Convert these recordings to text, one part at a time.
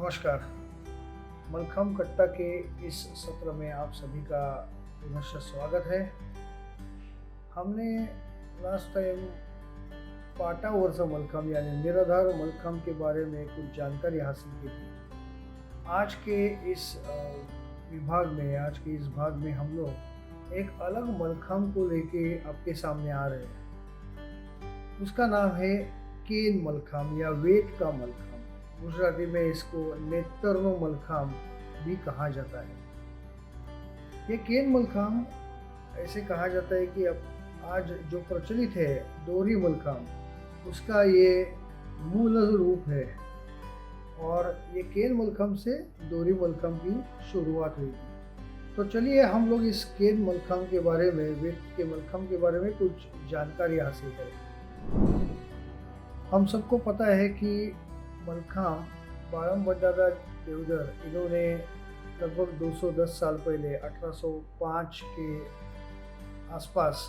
नमस्कार। मलखम्ब कट्टा के इस सत्र में आप सभी का पुनश्च स्वागत है। हमने लास्ट टाइम पाटा वर्ष मलखम्ब यानी निराधार मलखम्ब के बारे में कुछ जानकारी हासिल की थी। आज के इस भाग में हम लोग एक अलग मलखम्ब को लेके आपके सामने आ रहे हैं। उसका नाम है केन मलखम्ब या वेट का मलखम्ब। गुजराती में इसको नेत्तरनो मलखम्ब भी कहा जाता है। ये केन मलखम्ब ऐसे कहा जाता है कि अब आज जो प्रचलित है दोहरी मलखम्ब, उसका ये मूल रूप है और ये केन मलखम्ब से दोहरी मलखम्ब की शुरुआत हुई थी। तो चलिए हम लोग इस केन मलखम्ब के बारे में, वेट के मलखम्ब के बारे में कुछ जानकारी हासिल करें। हम सबको पता है कि मलखम्ब बाळम बंडारा देवधर इन्होंने लगभग 210 साल पहले 1805 के आसपास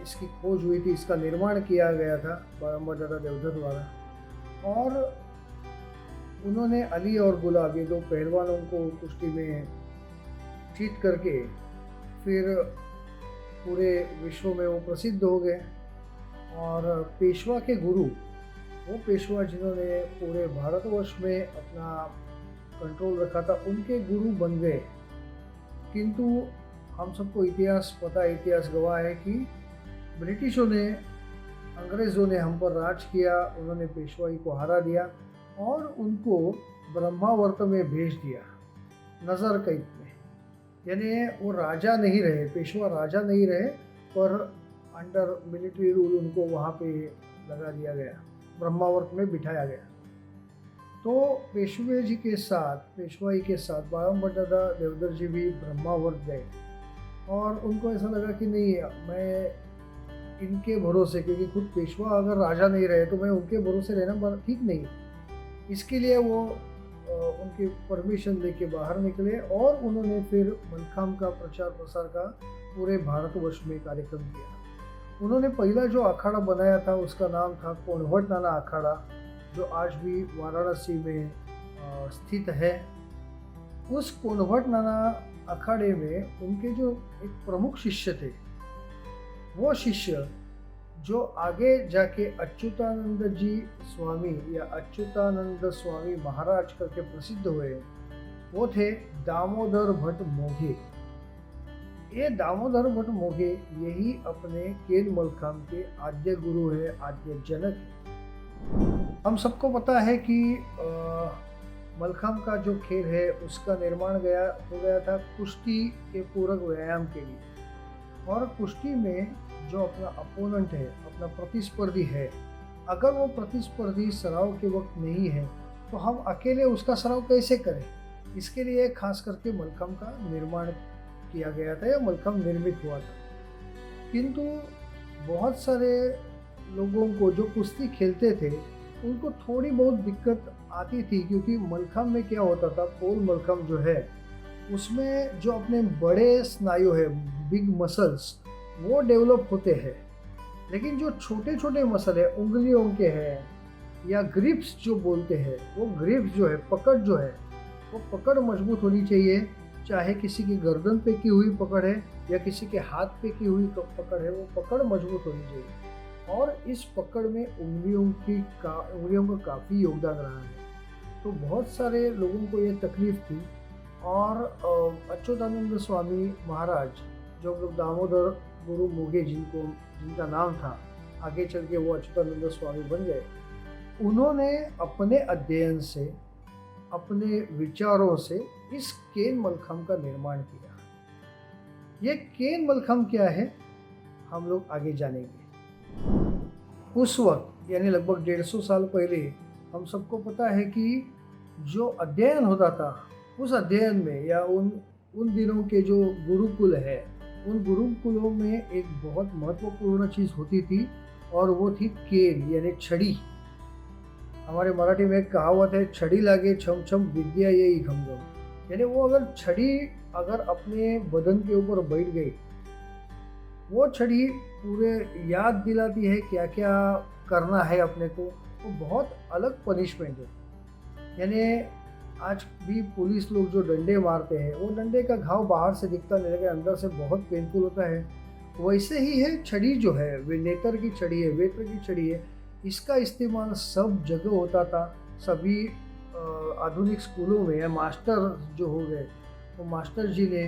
इसकी खोज हुई थी, इसका निर्माण किया गया था बाळम बंडारा देवधर द्वारा। और उन्होंने अली और गुलाब, ये दो पहलवानों को कुश्ती में जीत करके फिर पूरे विश्व में वो प्रसिद्ध हो गए। और पेशवा के गुरु, वो पेशवा जिन्होंने पूरे भारतवर्ष में अपना कंट्रोल रखा था, उनके गुरु बन गए। किंतु हम सबको इतिहास पता है, इतिहास गवाह है कि ब्रिटिशों ने, अंग्रेज़ों ने हम पर राज किया। उन्होंने पेशवाई को हरा दिया और उनको ब्रह्मावर्त में भेज दिया, नज़र कैद में। यानी वो राजा नहीं रहे, पेशवा राजा नहीं रहे, पर अंडर मिलिट्री रूल उनको वहाँ पे लगा दिया गया, ब्रह्मावर्त में बिठाया गया। तो पेशवाई के साथ बाळम बंडारा देवधर जी भी ब्रह्मावर्त गए और उनको ऐसा लगा कि नहीं, मैं इनके भरोसे, क्योंकि खुद पेशवा अगर राजा नहीं रहे तो मैं उनके भरोसे रहना ठीक नहीं। इसके लिए वो उनकी परमिशन लेके बाहर निकले और उन्होंने फिर मलखम्ब का प्रचार प्रसार का पूरे भारतवर्ष में कार्यक्रम किया। उन्होंने पहला जो अखाड़ा बनाया था उसका नाम था कोणभट नाना अखाड़ा, जो आज भी वाराणसी में स्थित है। उस कोणभट नाना अखाड़े में उनके जो एक प्रमुख शिष्य थे, वो शिष्य जो आगे जाके अच्युतानंद जी स्वामी या अच्युतानंद स्वामी महाराज करके प्रसिद्ध हुए, वो थे दामोदर भट्ट मोघे। ये दामोदर भट्ट मोघे यही अपने केन मलखम्ब के आद्य गुरु है, आद्य जनक है। हम सबको पता है कि मलखम्ब का जो खेल है उसका निर्माण हो गया था कुश्ती के पूरक व्यायाम के लिए। और कुश्ती में जो अपना अपोनेंट है, अपना प्रतिस्पर्धी है, अगर वो प्रतिस्पर्धी सराव के वक्त नहीं है तो हम अकेले उसका सराव कैसे करें। इसके लिए खास करके मलखम्ब का निर्माण किया गया था या मलखम्ब निर्मित हुआ था। किंतु बहुत सारे लोगों को जो कुश्ती खेलते थे उनको थोड़ी बहुत दिक्कत आती थी, क्योंकि मलखम्ब में क्या होता था, पोल मलखम्ब जो है उसमें जो अपने बड़े स्नायु है, बिग मसल्स, वो डेवलप होते हैं। लेकिन जो छोटे छोटे मसल है, उंगलियों के हैं या ग्रिप्स जो बोलते हैं, वो ग्रिप्स जो है, पकड़ जो है, वो पकड़ मजबूत होनी चाहिए। चाहे किसी की गर्दन पे की हुई पकड़ है या किसी के हाथ पे की हुई पकड़ है, वो पकड़ मजबूत होनी चाहिए। और इस पकड़ में उंगलियों का काफ़ी योगदान रहा है। तो बहुत सारे लोगों को ये तकलीफ थी और अच्युतानंद स्वामी महाराज, जो लोग दामोदर गुरु मोघे जिनका नाम था, आगे चल के वो अच्युतानंद स्वामी बन गए। उन्होंने अपने अध्ययन से, अपने विचारों से इस केन मलखम्ब का निर्माण किया। ये केन मलखम्ब क्या है, हम लोग आगे जानेंगे। उस वक्त यानी लगभग 150 साल पहले हम सबको पता है कि जो अध्ययन होता था, उस अध्ययन में या उन दिनों के जो गुरुकुल है, उन गुरुकुलों में एक बहुत महत्वपूर्ण चीज़ होती थी और वो थी केन यानी छड़ी। हमारे मराठी में एक कहावत है, छड़ी लागे छम छम विद्या यही घम घम। यानी वो अगर छड़ी अगर अपने बदन के ऊपर बैठ गई, वो छड़ी पूरे याद दिलाती है क्या क्या करना है अपने को। वो बहुत अलग पनिशमेंट है। यानी आज भी पुलिस लोग जो डंडे मारते हैं, वो डंडे का घाव बाहर से दिखता नहीं, लेकिन अंदर से बहुत पेनफुल होता है। वैसे ही है छड़ी जो है, वे नेत्र की छड़ी है, वेत्र की छड़ी है, इसका इस्तेमाल सब जगह होता था। सभी आधुनिक स्कूलों में या मास्टर जो हो गए, वो मास्टर जी ने,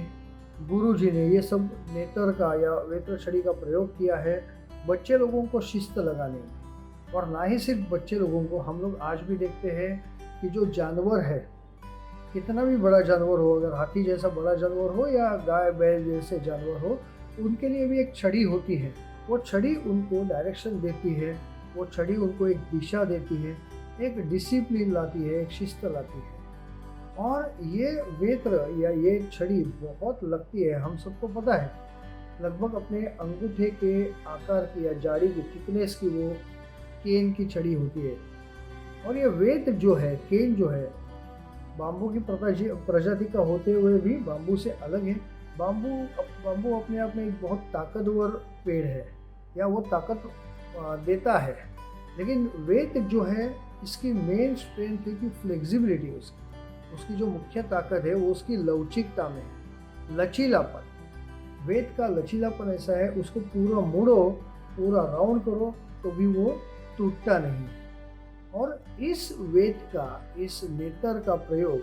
गुरु जी ने ये सब नेत्र का या वेत्र छड़ी का प्रयोग किया है बच्चे लोगों को शिस्त लगाने में। और ना ही सिर्फ बच्चे लोगों को, हम लोग आज भी देखते हैं कि जो जानवर है, कितना भी बड़ा जानवर हो, अगर हाथी जैसा बड़ा जानवर हो या गाय बैल जैसे जानवर हो, उनके लिए भी एक छड़ी होती है। वो छड़ी उनको डायरेक्शन देती है, वो छड़ी उनको एक दिशा देती है, एक डिसिप्लिन लाती है, एक शिस्त लाती है। और ये वेत्र या ये छड़ी बहुत लगती है, हम सबको पता है। लगभग अपने अंगूठे के आकार की या जाड़ी की थिकनेस की वो केन की छड़ी होती है। और ये वेत्र जो है, केन जो है, बाम्बू की प्रजाति का होते हुए भी बाम्बू से अलग है। बाम्बू अपने आप में एक बहुत ताकतवर पेड़ है, या वो ताकत देता है। लेकिन वेत्र जो है, इसकी मेन स्ट्रेंथ है कि फ्लेक्सिबिलिटी उसकी जो मुख्य ताकत है वो उसकी लवचिकता में, लचीलापन। वेत्र का लचीलापन ऐसा है, उसको पूरा मोड़ो, पूरा राउंड करो तो भी वो टूटता नहीं। और इस वेत्र का, इस नेत्र का प्रयोग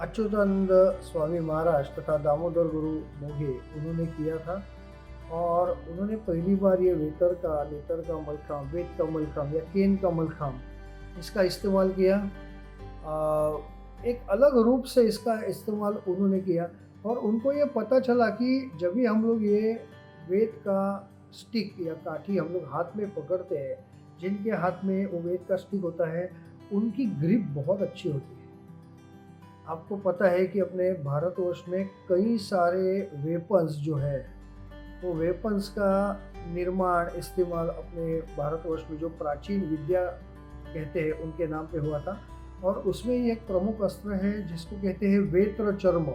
अच्युतानंद स्वामी महाराज तथा दामोदर गुरु मोघे उन्होंने किया था। और उन्होंने पहली बार ये नेत्र का मलखाम, वेत्र का मलखाम या केन का मलखाम, इसका इस्तेमाल किया। एक अलग रूप से इसका इस्तेमाल उन्होंने किया। और उनको ये पता चला कि जब भी हम लोग ये वेत्र का स्टिक या काठी हम लोग हाथ में पकड़ते हैं, जिनके हाथ में वो वेत्र का स्टिक होता है, उनकी ग्रिप बहुत अच्छी होती है। आपको पता है कि अपने भारतवर्ष में कई सारे वेपन्स जो है, वो वेपन्स का निर्माण, इस्तेमाल अपने भारतवर्ष में जो प्राचीन विद्या कहते हैं उनके नाम पे हुआ था। और उसमें एक प्रमुख अस्त्र है जिसको कहते हैं वेत्र चर्म।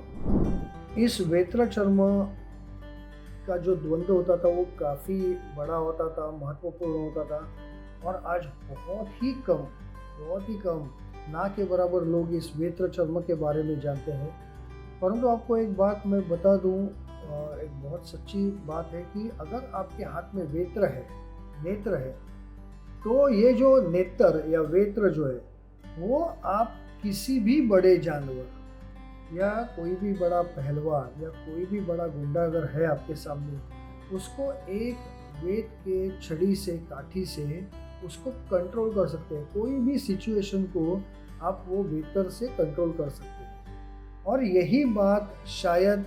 इस वेत्र चर्म का जो द्वंद्व होता था वो काफ़ी बड़ा होता था, महत्वपूर्ण होता था। और आज बहुत ही कम, ना के बराबर लोग इस वेत्र चर्म के बारे में जानते हैं। परंतु आपको एक बात मैं बता दूं, एक बहुत सच्ची बात है कि अगर आपके हाथ में नेत्र है, तो ये जो नेत्र या वेत्र जो है, वो आप किसी भी बड़े जानवर या कोई भी बड़ा पहलवान या कोई भी बड़ा गुंडा अगर है आपके सामने, उसको एक वेत्र के छड़ी से, काठी से उसको कंट्रोल कर सकते हैं। कोई भी सिचुएशन को आप वो वेत्र से कंट्रोल कर सकते हैं। और यही बात शायद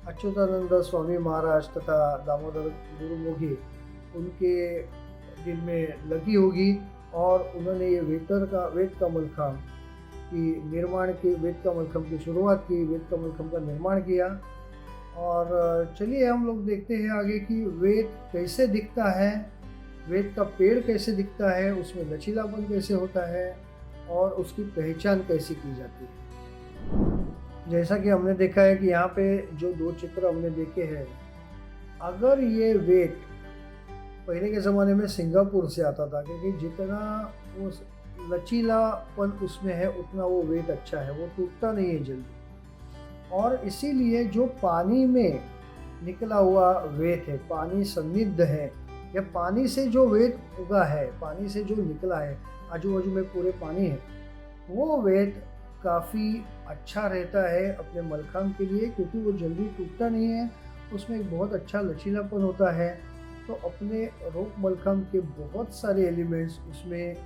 अच्युतानंद स्वामी महाराज तथा दामोदर गुरु मोघे उनके दिल में लगी होगी। और उन्होंने ये वेत्र का मलखाम की शुरुआत की, वेत्र का मलखम का निर्माण किया। और चलिए हम लोग देखते हैं आगे कि वेत्र कैसे दिखता है, वेत्र का पेड़ कैसे दिखता है, उसमें लचीलापन कैसे होता है और उसकी पहचान कैसे की जाती है। जैसा कि हमने देखा है कि यहाँ पे जो दो चित्र हमने देखे हैं, अगर ये वेत्र पहले के ज़माने में सिंगापुर से आता था, क्योंकि जितना वो लचीलापन उसमें है उतना वो वेट अच्छा है, वो टूटता नहीं है जल्दी। और इसीलिए जो पानी में निकला हुआ वेट है, पानी सन्निध है, या पानी से जो वेट उगा है, पानी से जो निकला है, आजू बाजू में पूरे पानी है, वो वेट काफ़ी अच्छा रहता है अपने मलखाम के लिए, क्योंकि वो जल्दी टूटता नहीं है, उसमें एक बहुत अच्छा लचीलापन होता है। तो अपने रोप मलखाम के बहुत सारे एलिमेंट्स उसमें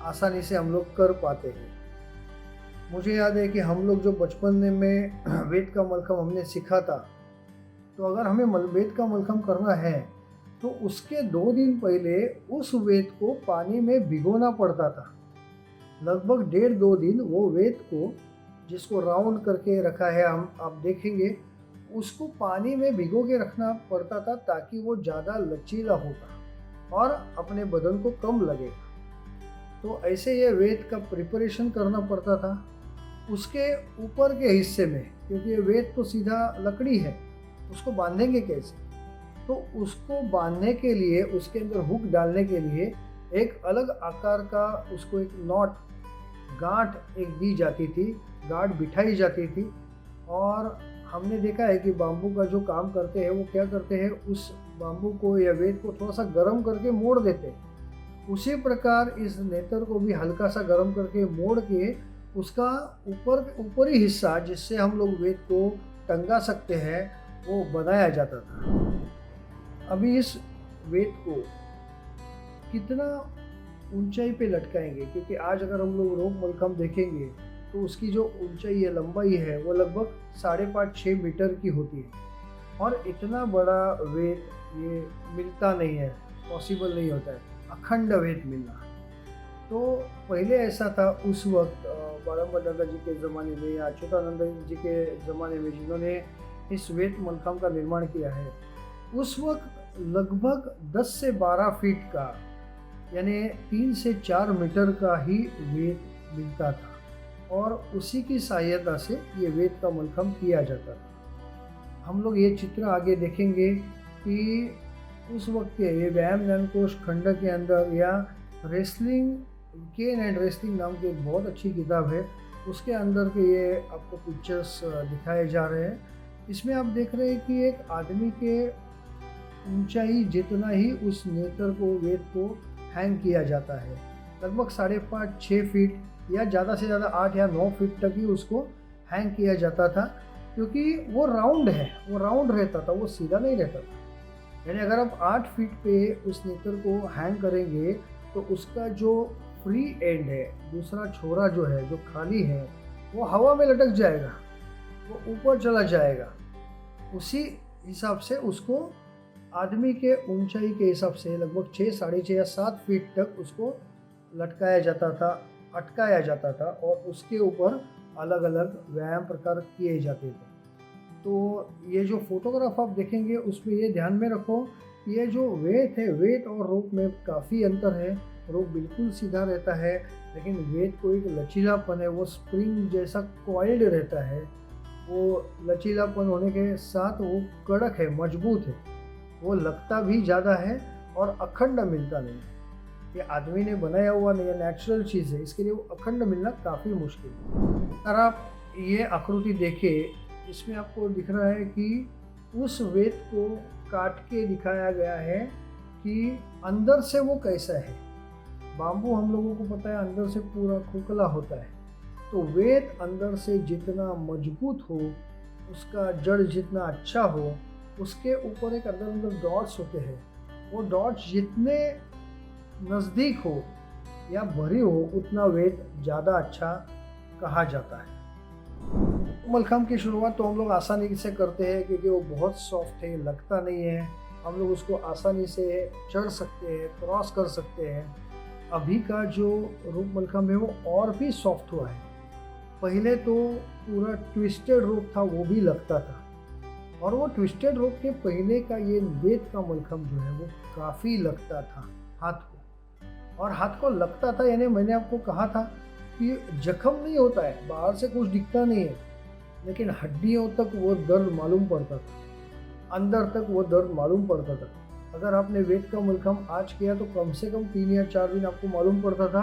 आसानी से हम लोग कर पाते हैं। मुझे याद है कि हम लोग जो बचपन में वेत्र का मलखम हमने सीखा था, तो अगर हमें वेत्र का मलखम करना है तो उसके 2 दिन पहले उस वेत्र को पानी में भिगोना पड़ता था। लगभग 1.5-2 दिन वो वेत्र को, जिसको राउंड करके रखा है, आप देखेंगे, उसको पानी में भिगो के रखना पड़ता था ताकि वो ज़्यादा लचीला होगा और अपने बदन को कम लगेगा। तो ऐसे ये वेत्र का प्रिपरेशन करना पड़ता था। उसके ऊपर के हिस्से में, क्योंकि ये वेत्र तो सीधा लकड़ी है, उसको बांधेंगे कैसे? तो उसको बांधने के लिए, उसके अंदर हुक डालने के लिए एक अलग आकार का उसको एक नॉट गांठ एक दी जाती थी, गांठ बिठाई जाती थी। और हमने देखा है कि बाम्बू का जो काम करते हैं वो क्या करते हैं, उस बाम्बू को या वेद को थोड़ा सा गर्म करके मोड़ देते हैं। उसी प्रकार इस नेत्र को भी हल्का सा गर्म करके मोड़ के उसका ऊपरी हिस्सा जिससे हम लोग वेद को टंगा सकते हैं वो बनाया जाता था। अभी इस वेद को कितना ऊंचाई पे लटकाएंगे, क्योंकि आज अगर हम लोग रोप मलखम्ब देखेंगे तो उसकी जो ऊंचाई है, लंबाई है, वो लगभग 5.5-6 मीटर की होती है। और इतना बड़ा वेद ये मिलता नहीं है, पॉसिबल नहीं होता है अखंड वेद मिलना। तो पहले ऐसा था उस वक्त बालम दादा जी के ज़माने में या अच्युतानंद जी के ज़माने में, जिन्होंने इस वेद मलखम्ब का निर्माण किया है, उस वक्त लगभग 10 से 12 फीट का यानी 3 से 4 मीटर का ही वेद मिलता था। और उसी की सहायता से ये वेद का मलखम्ब किया जाता था। हम लोग ये चित्र आगे देखेंगे कि उस वक्त के ये व्यायाम ज्ञान कोश खंड के अंदर या रेसलिंग केन एंड रेसलिंग नाम की एक बहुत अच्छी किताब है, उसके अंदर के ये आपको पिक्चर्स दिखाए जा रहे हैं। इसमें आप देख रहे हैं कि एक आदमी के ऊंचाई जितना ही उस नेत्र को, वेद को हैंग किया जाता है। लगभग 5.5-6 फीट या ज़्यादा से ज़्यादा 8 या 9 फीट तक ही उसको हैंग किया जाता था, क्योंकि वो राउंड है, वो राउंड रहता था, वो सीधा नहीं रहता था। यानी अगर आप 8 फीट पे उस नेत्र को हैंग करेंगे तो उसका जो फ्री एंड है, दूसरा छोरा जो है, जो खाली है, वो हवा में लटक जाएगा, वो ऊपर चला जाएगा। उसी हिसाब से उसको आदमी के ऊंचाई के हिसाब से लगभग 6, 6.5 या 7 फीट तक उसको लटकाया जाता था, अटकाया जाता था, और उसके ऊपर अलग अलग व्यायाम प्रकार किए जाते थे। तो ये जो फोटोग्राफ आप देखेंगे उसमें ये ध्यान में रखो, ये जो वेट है, वेट और रोप में काफ़ी अंतर है। रोप बिल्कुल सीधा रहता है, लेकिन वेट को एक लचीलापन है, वो स्प्रिंग जैसा कॉइल्ड रहता है। वो लचीलापन होने के साथ वो कड़क है, मजबूत है, वो लगता भी ज़्यादा है और अखंड मिलता नहीं है। ये आदमी ने बनाया हुआ नहीं है, नेचुरल चीज़ है, इसके लिए वो अखंड मिलना काफ़ी मुश्किल है। अगर आप ये आकृति देखें, इसमें आपको दिख रहा है कि उस वेद को काट के दिखाया गया है कि अंदर से वो कैसा है। बाम्बू हम लोगों को पता है अंदर से पूरा खोखला होता है, तो वेद अंदर से जितना मजबूत हो, उसका जड़ जितना अच्छा हो, उसके ऊपर एक अंदर अंदर डॉट्स होते हैं। वो डॉट्स जितने नज़दीक हो या भरी हो, उतना वेद ज़्यादा अच्छा कहा जाता है। मलखम्ब की शुरुआत तो हम लोग आसानी से करते हैं, क्योंकि वो बहुत सॉफ्ट है, लगता नहीं है, हम लोग उसको आसानी से चढ़ सकते हैं, क्रॉस कर सकते हैं। अभी का जो रूप मलखम्ब है वो और भी सॉफ्ट हुआ है। पहले तो पूरा ट्विस्टेड रोप था, वो भी लगता था, और वो ट्विस्टेड रोप के पहले का ये वेद का मलखम्ब जो है वो काफ़ी लगता था हाथ को, और हाथ को लगता था, यानी मैंने आपको कहा था कि जख्म नहीं होता है, बाहर से कुछ दिखता नहीं है, लेकिन हड्डियों तक वो दर्द मालूम पड़ता था, अंदर तक वो दर्द मालूम पड़ता था। अगर आपने वेद का मलखम्ब आज किया तो कम से कम 3 या 4 दिन आपको मालूम पड़ता था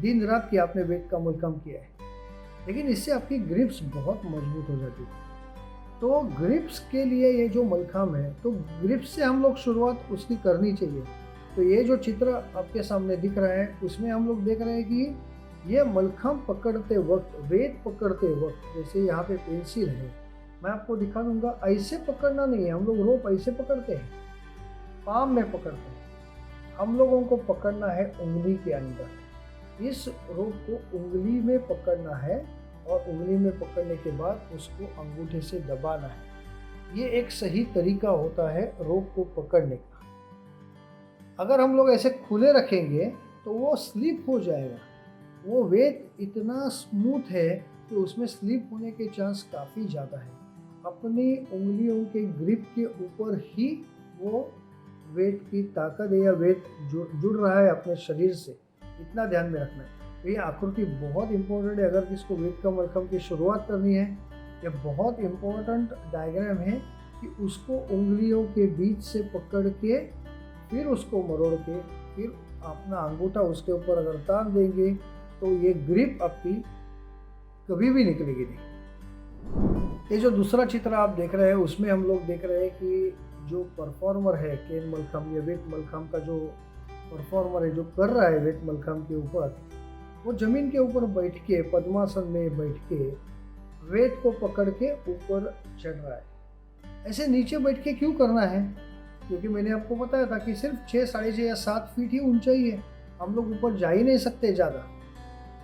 दिन रात कि आपने वेद का मलखम्ब किया है। लेकिन इससे आपकी ग्रिप्स बहुत मजबूत हो जाती थी। तो ग्रिप्स के लिए ये जो मलखम्ब है, तो ग्रिप्स से हम लोग शुरुआत उसकी करनी चाहिए। तो ये जो चित्र आपके सामने दिख रहा है, उसमें हम लोग देख रहे हैं कि ये मलखम्ब पकड़ते वक्त, वेद पकड़ते वक्त, जैसे यहाँ पे पेंसिल है, मैं आपको दिखा दूंगा, ऐसे पकड़ना नहीं है। हम लोग रोप ऐसे पकड़ते हैं, पाम में पकड़ते हैं। हम लोगों को पकड़ना है उंगली के अंदर। इस रोप को उंगली में पकड़ना है, और उंगली में पकड़ने के बाद उसको अंगूठे से दबाना है। ये एक सही तरीका होता है रोप को पकड़ने का। अगर हम लोग ऐसे खुले रखेंगे तो वो स्लिप हो जाएगा। वो वेद इतना स्मूथ है कि उसमें स्लिप होने के चांस काफ़ी ज़्यादा है। अपनी उंगलियों के ग्रिप के ऊपर ही वो वेद की ताकत है, या वेद जुड़ रहा है अपने शरीर से, इतना ध्यान में रखना है। तो ये आकृति बहुत इंपॉर्टेंट है। अगर किसको वेद का मलखम्ब की शुरुआत करनी है, ये बहुत इंपॉर्टेंट डायग्राम है कि उसको उंगलियों के बीच से पकड़ के, फिर उसको मरोड़ के, फिर अपना अंगूठा उसके ऊपर अगर तान देंगे तो ये ग्रिप आपकी कभी भी निकलेगी नहीं। ये जो दूसरा चित्र आप देख रहे हैं उसमें हम लोग देख रहे हैं कि जो परफॉर्मर है केन मलखम्ब या वेट मलखम्ब का जो परफॉर्मर है जो कर रहा है वेट मलखम्ब के ऊपर, वो ज़मीन के ऊपर बैठ के पद्मासन में बैठ के वेट को पकड़ के ऊपर चढ़ रहा है। ऐसे नीचे बैठ के क्यों करना है? क्योंकि मैंने आपको बताया था कि सिर्फ 6, 6.5 या 7 फीट ही ऊंचाई है, हम लोग ऊपर जा ही नहीं सकते ज़्यादा,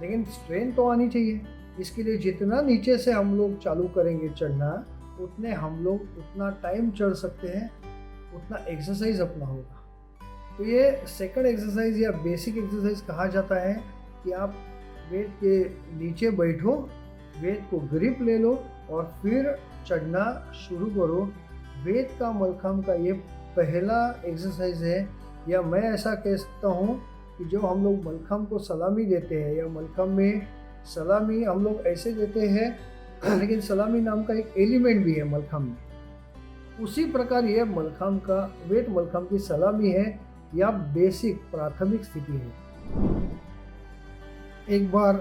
लेकिन स्ट्रेंथ तो आनी चाहिए। इसके लिए जितना नीचे से हम लोग चालू करेंगे चढ़ना, उतने हम लोग उतना टाइम चढ़ सकते हैं, उतना एक्सरसाइज अपना होगा। तो ये सेकंड एक्सरसाइज या बेसिक एक्सरसाइज कहा जाता है कि आप वेट के नीचे बैठो, वेट को ग्रिप ले लो और फिर चढ़ना शुरू करो। वेट का मलखम्ब का ये पहला एक्सरसाइज है, या मैं ऐसा कह सकता हूँ कि जो हम लोग मलखम्ब को सलामी देते हैं, या मलखम्ब में सलामी हम लोग ऐसे देते हैं लेकिन सलामी नाम का एक एलिमेंट भी है मलखम्ब में, उसी प्रकार ये मलखम्ब का वेट मलखम्ब की सलामी है या बेसिक प्राथमिक स्थिति है। एक बार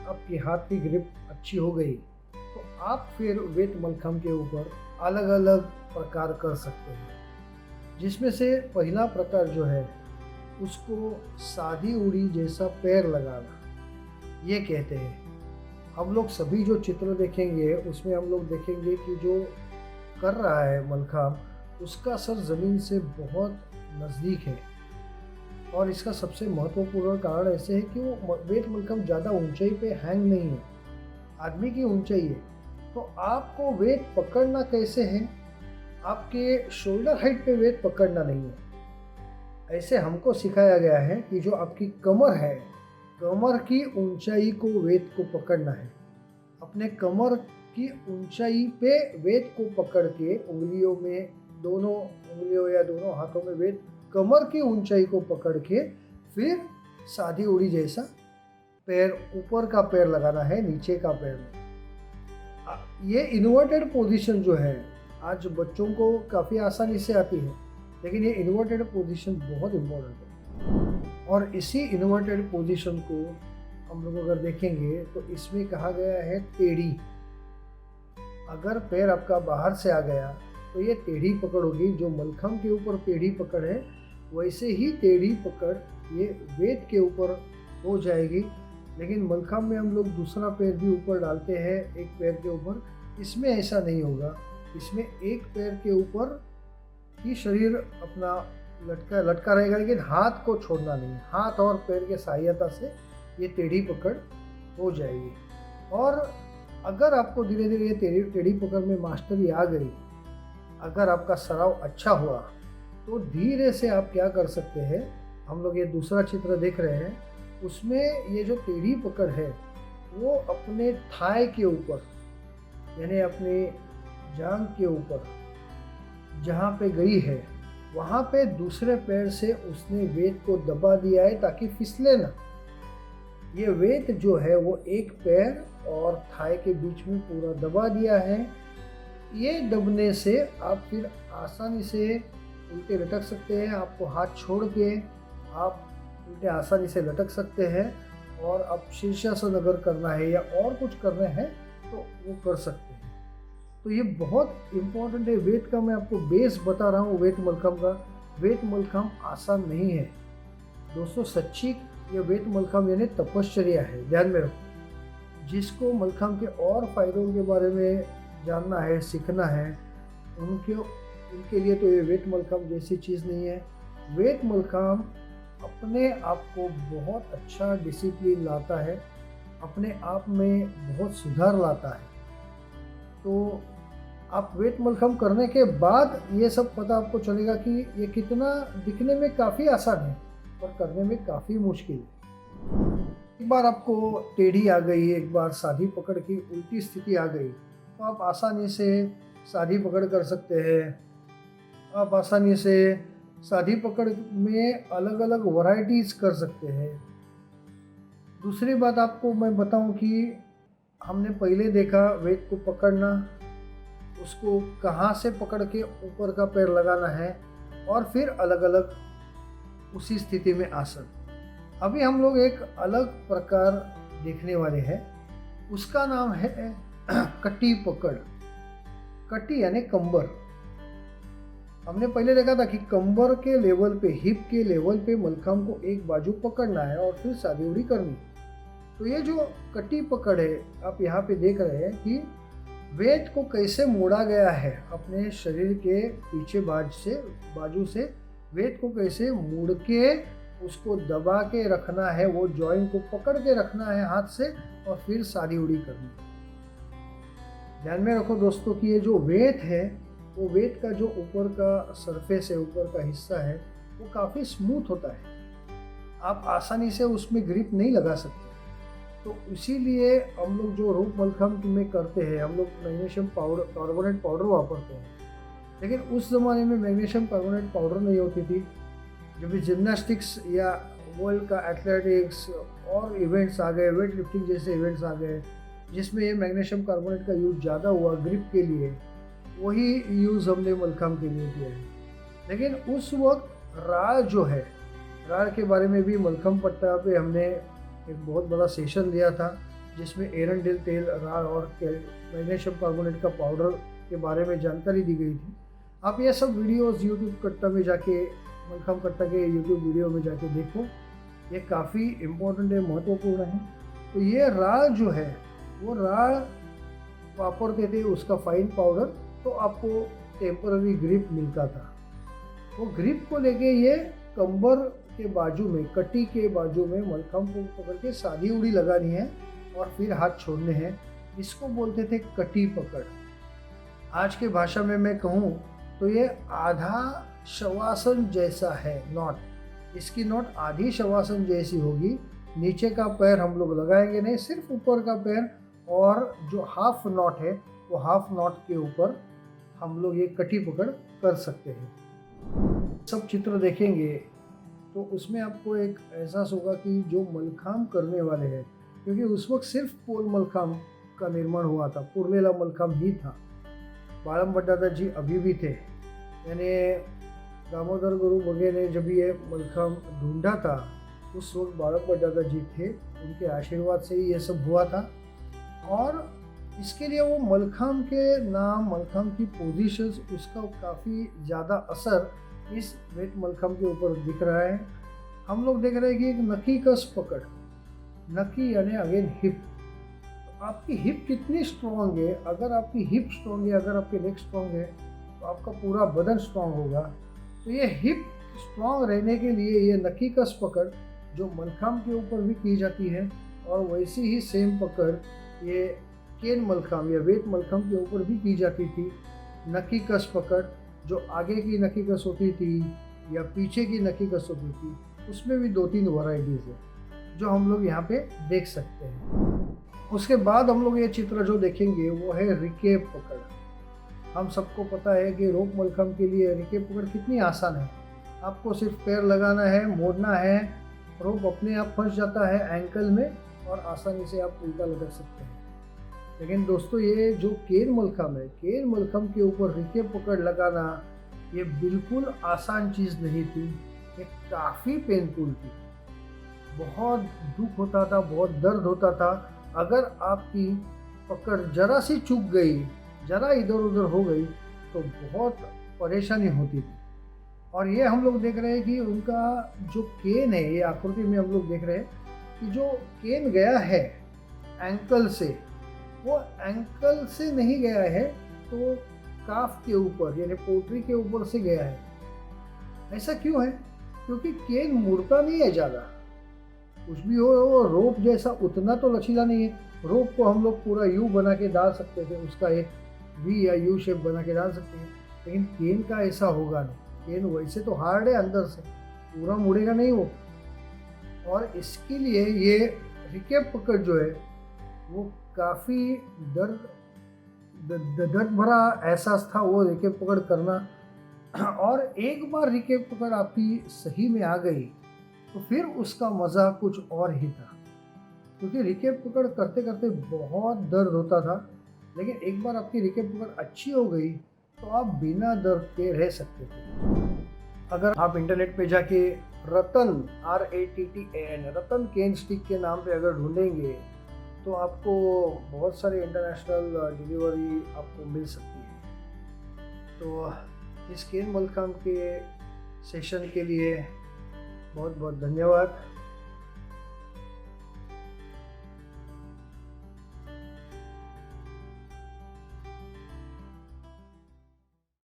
आपकी हाथ की ग्रिप अच्छी हो गई तो आप फिर वेट मलखम्ब के ऊपर अलग अलग प्रकार कर सकते हैं, जिसमें से पहला प्रकार जो है उसको सादी उड़ी जैसा पैर लगाना ये कहते हैं। हम लोग सभी जो चित्र देखेंगे उसमें हम लोग देखेंगे कि जो कर रहा है मलखम्ब उसका सर ज़मीन से बहुत नज़दीक है, और इसका सबसे महत्वपूर्ण कारण ऐसे है कि वो वेट मलखम्ब ज़्यादा ऊंचाई पे हैंग नहीं है, आदमी की ऊंचाई है। तो आपको वेट पकड़ना कैसे है? आपके शोल्डर हाइट पे वेट पकड़ना नहीं है। ऐसे हमको सिखाया गया है कि जो आपकी कमर है, कमर की ऊंचाई को वेट को पकड़ना है। अपने कमर की ऊंचाई पे वेट को पकड़ के उंगलियों में, दोनों उंगलियों या दोनों हाथों में वेट कमर की ऊंचाई को पकड़ के फिर सादी उड़ी जैसा पैर, ऊपर का पैर लगाना है नीचे का पैर। ये इन्वर्टेड पोजीशन जो है आज बच्चों को काफ़ी आसानी से आती है, लेकिन ये इन्वर्टेड पोजीशन बहुत इम्पोर्टेंट है। और इसी इन्वर्टेड पोजीशन को हम लोग अगर देखेंगे तो इसमें कहा गया है टेढ़ी। अगर पैर आपका बाहर से आ गया तो ये टेढ़ी पकड़ होगी। जो मलखम्ब के ऊपर टेढ़ी पकड़ है वैसे ही टेढ़ी पकड़ ये वेट के ऊपर हो जाएगी। लेकिन मलखम्ब में हम लोग दूसरा पैर भी ऊपर डालते हैं एक पैर के ऊपर, इसमें ऐसा नहीं होगा। इसमें एक पैर के ऊपर ही शरीर अपना लटका रहेगा, लेकिन हाथ को छोड़ना नहीं। हाथ और पैर के सहायता से ये टेढ़ी पकड़ हो जाएगी। और अगर आपको धीरे धीरे ये टेढ़ी पकड़ में मास्टरी आ गई, अगर आपका सराव अच्छा हुआ, तो धीरे से आप क्या कर सकते हैं, हम लोग ये दूसरा चित्र देख रहे हैं, उसमें ये जो टेढ़ी पकड़ है वो अपने थाई के ऊपर, यानी अपने जांघ के ऊपर जहाँ पे गई है वहाँ पे दूसरे पैर से उसने वेट को दबा दिया है ताकि फिसले ना। ये वेट जो है वो एक पैर और थाई के बीच में पूरा दबा दिया है। ये दबने से आप फिर आसानी से उल्टे लटक सकते हैं। आपको हाथ छोड़ के आप उल्टे आसानी से लटक सकते हैं, और आप शीर्षासन अगर करना है या और कुछ करना है तो वो कर सकते हैं। तो ये बहुत इम्पोर्टेंट है। वेट का मैं आपको बेस बता रहा हूँ। वेट मलखम्ब का, वेट मलखम्ब आसान नहीं है दोस्तों। सच्ची ये वेट मलखम्ब यानी तपश्चर्या है, ध्यान में रखो। जिसको मलखम्ब के और फायदों के बारे में जानना है, सीखना है, उनके लिए तो ये वेट मलखम्ब जैसी चीज़ नहीं है। वेट मलखम्ब अपने आप को बहुत अच्छा डिसिप्लिन लाता है, अपने आप में बहुत सुधार लाता है। तो आप वेट मलखम्ब करने के बाद ये सब पता आपको चलेगा कि ये कितना दिखने में काफ़ी आसान है और करने में काफ़ी मुश्किल है। एक बार आपको टेढ़ी आ गई, एक बार सादी पकड़ की उल्टी स्थिति आ गई, तो आप आसानी से सादी पकड़ कर सकते हैं। आप आसानी से सादी पकड़ में अलग अलग वैरायटीज़ कर सकते हैं। दूसरी बात आपको मैं बताऊं कि हमने पहले देखा वेट को पकड़ना, उसको कहाँ से पकड़ के ऊपर का पैर लगाना है, और फिर अलग अलग उसी स्थिति में आसन। अभी हम लोग एक अलग प्रकार देखने वाले हैं, उसका नाम है कटी पकड़। कटी यानी कंबर। हमने पहले देखा था कि कंबर के लेवल पे, हिप के लेवल पे मलखम को एक बाजू पकड़ना है और फिर सादी उड़ी करनी। तो ये जो कटी पकड़ है, आप यहाँ पे देख रहे हैं कि वेट को कैसे मोड़ा गया है अपने शरीर के पीछे बाजू से वेट को कैसे मुड़ के उसको दबा के रखना है, वो जॉइंट को पकड़ के रखना है हाथ से और फिर सादी उड़ी करनी। ध्यान में रखो दोस्तों कि ये जो वेट है, वो वेट का जो ऊपर का सरफेस है, ऊपर का हिस्सा है, वो काफ़ी स्मूथ होता है। आप आसानी से उसमें ग्रिप नहीं लगा सकते। तो इसीलिए हम लोग जो रोप मलखम में करते हैं, हम लोग मैग्नीशियम पाउडर, कार्बोनेट पाउडर वापरते हैं। लेकिन उस ज़माने में मैग्नीशियम कार्बोनेट पाउडर नहीं होती थी। जब भी जिम्नास्टिक्स या वर्ल्ड का एथलेटिक्स और इवेंट्स आ गए, वेट लिफ्टिंग जैसे इवेंट्स आ गए, जिसमें ये मैग्नीशियम कार्बोनेट का यूज़ ज़्यादा हुआ ग्रिप के लिए, वही यूज़ हमने मलखम के लिए किया है। लेकिन उस वक्त राड़ जो है, राड़ के बारे में भी मलखम पट्टा पे हमने एक बहुत बड़ा सेशन दिया था, जिसमें एरंडेल तेल, राड़ और मैग्नीशियम कार्बोनेट का पाउडर के बारे में जानकारी दी गई थी। आप ये सब वीडियोस यूट्यूब कट्टा में जाके, मलखम कट्टा के यूट्यूब वीडियो में जाके देखो, ये काफ़ी इम्पोर्टेंट है, महत्वपूर्ण है। तो ये राड़ जो है, वो राड़ वापरते थे, उसका फाइन पाउडर, तो आपको टेम्पररी ग्रिप मिलता था। वो ग्रिप को लेके ये कंबर के बाजू में, कटी के बाजू में मलखम को पकड़ के सादी उड़ी लगानी है और फिर हाथ छोड़ने हैं। इसको बोलते थे कटी पकड़। आज के भाषा में मैं कहूँ तो ये आधा शवासन जैसा है नॉट। इसकी नॉट आधी शवासन जैसी होगी। नीचे का पैर हम लोग लगाएंगे नहीं, सिर्फ ऊपर का पैर, और जो हाफ नॉट है वो हाफ नॉट के ऊपर हम लोग ये कटी पकड़ कर सकते हैं। सब चित्र देखेंगे तो उसमें आपको एक एहसास होगा कि जो मलखाम करने वाले हैं, क्योंकि उस वक्त सिर्फ पोल मलखाम का निर्माण हुआ था, पुरलेला मलखाम ही था। बालम भट्टाचार्य जी अभी भी थे, यानी दामोदर गुरु बघेल ने जब ये मलखाम ढूंढा था, उस वक्त बालम भट्टाचार्य जी थे, उनके आशीर्वाद से ही ये सब हुआ था। और इसके लिए वो मलखाम के नाम, मलखाम की पोजीशंस, उसका काफ़ी ज़्यादा असर इस वेट मलखम के ऊपर दिख रहा है। हम लोग देख रहे हैं कि एक नकी कस पकड़, नकी यानी अगेन हिप। तो आपकी हिप कितनी स्ट्रॉन्ग है, अगर आपकी हिप स्ट्रॉन्ग है, अगर आपके लेग स्ट्रॉन्ग है, तो आपका पूरा बदन स्ट्रॉन्ग होगा। तो ये हिप स्ट्रॉन्ग रहने के लिए ये नकी कस पकड़ जो मलखम के ऊपर भी की जाती है, और वैसी ही सेम पकड़ ये केन मलखम या वेट मलखम के ऊपर भी की जाती थी। नकी कस पकड़ जो आगे की नकी कस होती थी या पीछे की नकी कस होती थी, उसमें भी 2-3 वैरायटीज़ है जो हम लोग यहाँ पे देख सकते हैं। उसके बाद हम लोग ये चित्र जो देखेंगे वो है रिकेप पकड़। हम सबको पता है कि रोप मलखम के लिए रिकेप पकड़ कितनी आसान है। आपको सिर्फ पैर लगाना है, मोड़ना है, रोप अपने आप फंस जाता है एंकल में और आसानी से आप उल्टा लटक सकते हैं। लेकिन दोस्तों ये जो केन मलखम है, केन मलखम के ऊपर रिकेप पकड़ लगाना ये बिल्कुल आसान चीज़ नहीं थी, ये काफ़ी पेनफुल थी। बहुत दुख होता था, बहुत दर्द होता था। अगर आपकी पकड़ जरा सी चूक गई, जरा इधर उधर हो गई, तो बहुत परेशानी होती थी। और ये हम लोग देख रहे हैं कि उनका जो केन है, ये आकृति में हम लोग देख रहे हैं कि जो केन गया है एंकल से, वो एंकल से नहीं गया है, तो काफ के ऊपर यानी पोटरी के ऊपर से गया है। ऐसा क्यों है? क्योंकि केन मुड़ता नहीं है ज़्यादा। कुछ भी हो, वो रोप जैसा उतना तो लचीला नहीं है। रोप को हम लोग पूरा यू बना के डाल सकते थे, उसका एक वी या यू शेप बना के डाल सकते हैं, लेकिन केन का ऐसा होगा नहीं। केन वैसे तो हार्ड है, अंदर से पूरा मुड़ेगा नहीं वो। और इसके लिए ये रिकेप पकड़ जो है वो काफ़ी दर्द भरा एहसास था वो रिकेप पकड़ करना। और एक बार रिकेप पकड़ आपकी सही में आ गई तो फिर उसका मज़ा कुछ और ही था, क्योंकि रिकेप पकड़ करते करते बहुत दर्द होता था। लेकिन एक बार आपकी रिकेप पकड़ अच्छी हो गई तो आप बिना दर्द के रह सकते थे। अगर आप इंटरनेट पे जाके रतन RATTAN रतन केन स्टिक के नाम पे अगर ढूंढेंगे तो आपको बहुत सारे इंटरनेशनल डिलीवरी आपको मिल सकती है। तो इस केन मलकाम के सेशन के लिए बहुत बहुत धन्यवाद।